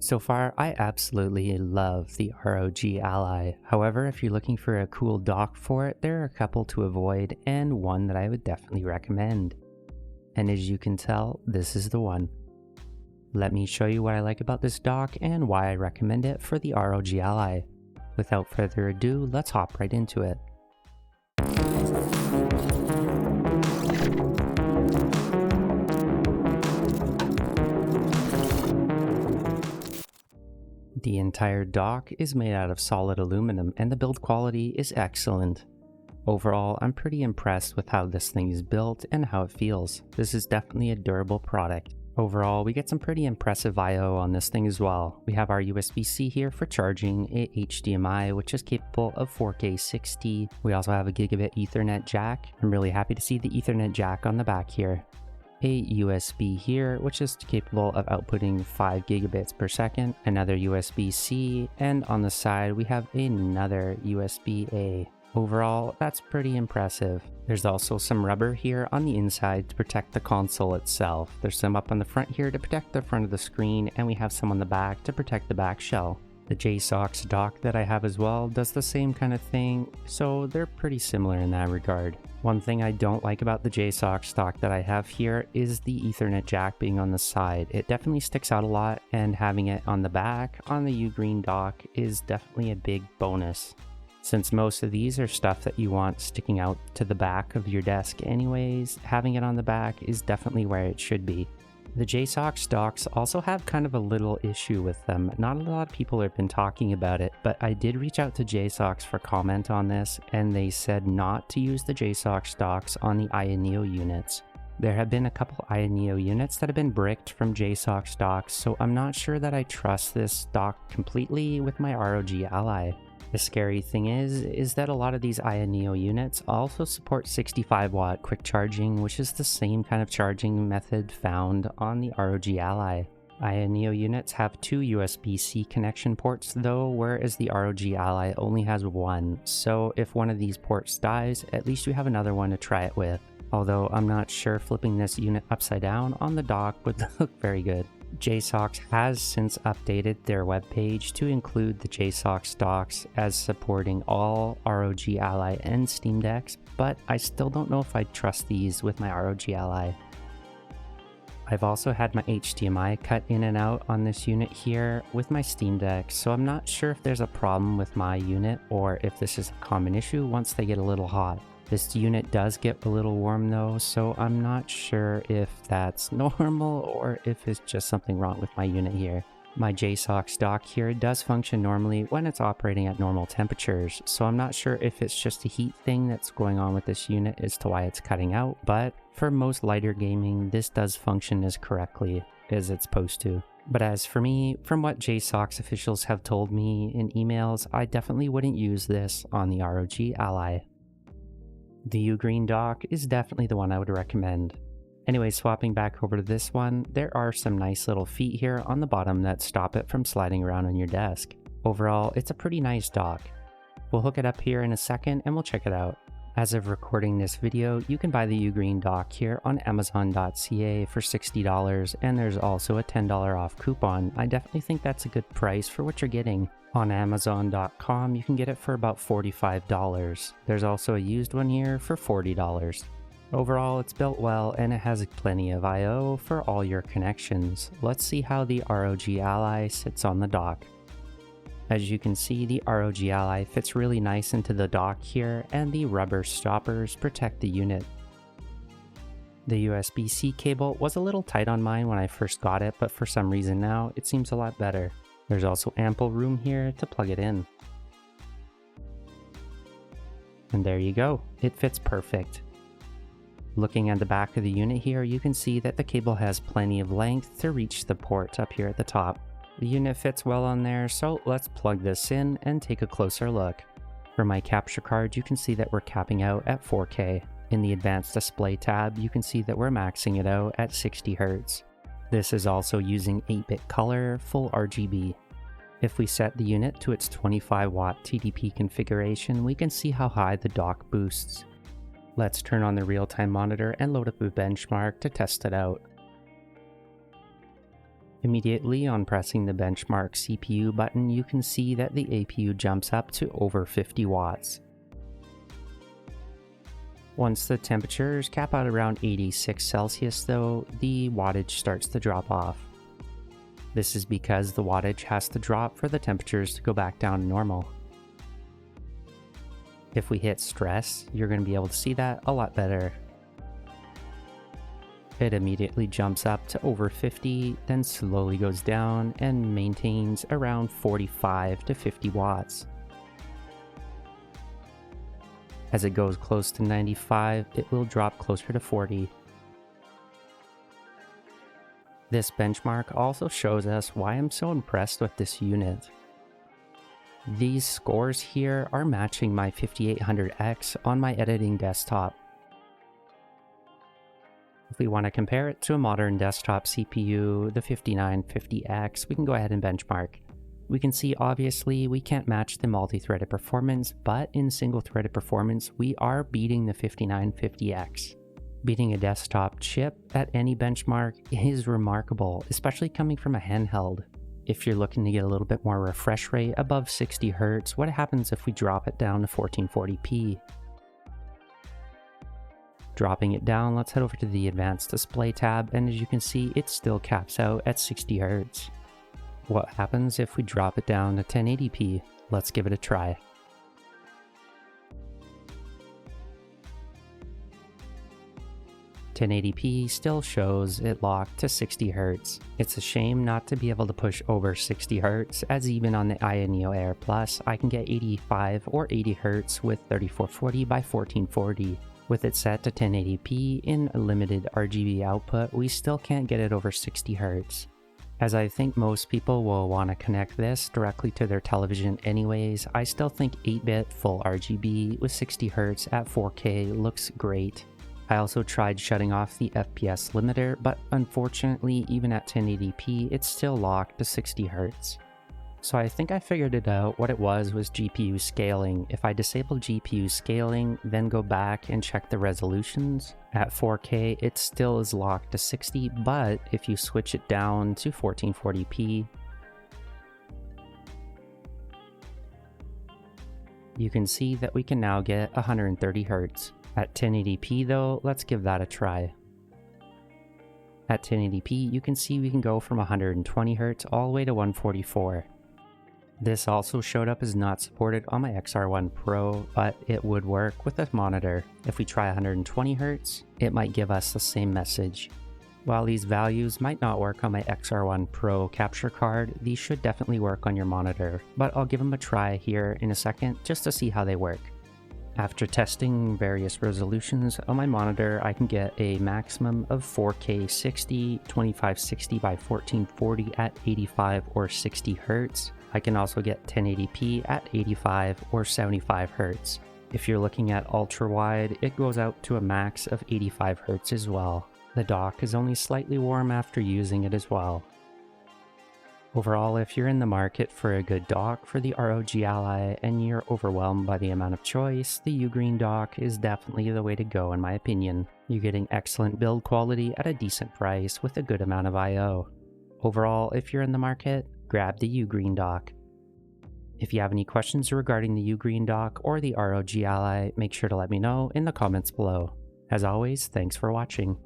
So far, I absolutely love the ROG Ally. However, if you're looking for a cool dock for it, there are a couple to avoid and one that I would definitely recommend. And as you can tell, this is the one. Let me show you what I like about this dock and why I recommend it for the ROG Ally. Without further ado, let's hop right into it. The entire dock is made out of solid aluminum and the build quality is excellent. Overall, I'm pretty impressed with how this thing is built and how it feels. This is definitely a durable product. Overall, we get some pretty impressive I/O on this thing as well. We have our USB-C here for charging, a HDMI which is capable of 4K 60. We also have a gigabit Ethernet jack. I'm really happy to see the Ethernet jack on the back here. A USB here, which is capable of outputting 5 gigabits per second, another USB-C, and on the side we have another USB-A. Overall, that's pretty impressive. There's also some rubber here on the inside to protect the console itself. There's some up on the front here to protect the front of the screen, and we have some on the back to protect the back shell. The JSAUX Dock that I have as well does the same kind of thing, so they're pretty similar in that regard. One thing I don't like about the JSAUX Dock that I have here is the Ethernet jack being on the side. It definitely sticks out a lot, and having it on the back on the Ugreen Dock is definitely a big bonus. Since most of these are stuff that you want sticking out to the back of your desk anyways, having it on the back is definitely where it should be. The JSAUX docks also have kind of a little issue with them. Not a lot of people have been talking about it, but I did reach out to JSAUX for comment on this, and they said not to use the JSAUX docks on the Ioneo units. There have been a couple Ioneo units that have been bricked from JSAUX docks, so I'm not sure that I trust this dock completely with my ROG Ally. The scary thing is that a lot of these Ioneo units also support 65 watt quick charging, which is the same kind of charging method found on the ROG Ally. Ioneo units have 2 USB-C connection ports though, whereas the ROG Ally only has one, so if one of these ports dies, at least you have another one to try it with. Although I'm not sure flipping this unit upside down on the dock would look very good. JSAUX has since updated their webpage to include the JSAUX docks as supporting all ROG Ally and Steam Decks, but I still don't know if I'd trust these with my ROG Ally. I've also had my HDMI cut in and out on this unit here with my Steam Deck, so I'm not sure if there's a problem with my unit or if this is a common issue once they get a little hot. This unit does get a little warm though, so I'm not sure if that's normal or if it's just something wrong with my unit here. My JSAUX dock here does function normally when it's operating at normal temperatures, so I'm not sure if it's just a heat thing that's going on with this unit as to why it's cutting out, but for most lighter gaming, this does function as correctly as it's supposed to. But as for me, from what JSAUX officials have told me in emails, I definitely wouldn't use this on the ROG Ally. The Ugreen Dock is definitely the one I would recommend. Anyway, swapping back over to this one, there are some nice little feet here on the bottom that stop it from sliding around on your desk. Overall, it's a pretty nice dock. We'll hook it up here in a second and we'll check it out. As of recording this video, you can buy the Ugreen Dock here on Amazon.ca for $60, and there's also a $10 off coupon. I definitely think that's a good price for what you're getting. On Amazon.com, you can get it for about $45. There's also a used one here for $40. Overall, it's built well and it has plenty of I/O for all your connections. Let's see how the ROG Ally sits on the dock. As you can see, the ROG Ally fits really nice into the dock here, and the rubber stoppers protect the unit. The USB-C cable was a little tight on mine when I first got it, but for some reason now, it seems a lot better. There's also ample room here to plug it in. And there you go, it fits perfect. Looking at the back of the unit here, you can see that the cable has plenty of length to reach the port up here at the top. The unit fits well on there, so let's plug this in and take a closer look. For my capture card, you can see that we're capping out at 4K. In the advanced display tab, you can see that we're maxing it out at 60 Hz. This is also using 8-bit color, full RGB. If we set the unit to its 25 watt TDP configuration, we can see how high the dock boosts. Let's turn on the real-time monitor and load up a benchmark to test it out. Immediately on pressing the benchmark CPU button, you can see that the APU jumps up to over 50 watts. Once the temperatures cap out around 86 Celsius though, the wattage starts to drop off. This is because the wattage has to drop for the temperatures to go back down to normal. If we hit stress, you're going to be able to see that a lot better. It immediately jumps up to over 50, then slowly goes down and maintains around 45 to 50 watts. As it goes close to 95, it will drop closer to 40. This benchmark also shows us why I'm so impressed with this unit. These scores here are matching my 5800X on my editing desktop. If we want to compare it to a modern desktop CPU, the 5950X, we can go ahead and benchmark. We can see obviously we can't match the multi-threaded performance, but in single-threaded performance, we are beating the 5950X. Beating a desktop chip at any benchmark is remarkable, especially coming from a handheld. If you're looking to get a little bit more refresh rate above 60 Hz, what happens if we drop it down to 1440p? Dropping it down, let's head over to the advanced display tab, and as you can see, it still caps out at 60 Hz. What happens if we drop it down to 1080p? Let's give it a try. .1080p still shows it locked to 60 Hz. It's a shame not to be able to push over 60 Hz, as even on the iNeo Air Plus, I can get 85 or 80 Hz with 3440 by 1440. With it set to 1080p in a limited RGB output, we still can't get it over 60 Hz. As I think most people will want to connect this directly to their television anyways, I still think 8-bit full RGB with 60 Hz at 4K looks great. I also tried shutting off the FPS limiter, but unfortunately even at 1080p it's still locked to 60 Hz. So I think I figured it out. What it was GPU scaling. If I disable GPU scaling, then go back and check the resolutions, at 4K it still is locked to 60, but if you switch it down to 1440p, you can see that we can now get 130 Hz. At 1080p though, let's give that a try. At 1080p, you can see we can go from 120 Hz all the way to 144. This also showed up as not supported on my XR1 Pro, but it would work with a monitor. If we try 120 Hz, it might give us the same message. While these values might not work on my XR1 Pro capture card, these should definitely work on your monitor, but I'll give them a try here in a second just to see how they work. After testing various resolutions on my monitor, I can get a maximum of 4K 60, 2560 by 1440 at 85 or 60 Hz. I can also get 1080p at 85 or 75 Hz. If you're looking at ultra wide, it goes out to a max of 85 Hz as well. The dock is only slightly warm after using it as well. Overall, if you're in the market for a good dock for the ROG Ally and you're overwhelmed by the amount of choice, the Ugreen Dock is definitely the way to go in my opinion. You're getting excellent build quality at a decent price with a good amount of I/O. Overall, if you're in the market, grab the Ugreen Dock. If you have any questions regarding the Ugreen Dock or the ROG Ally, make sure to let me know in the comments below. As always, thanks for watching.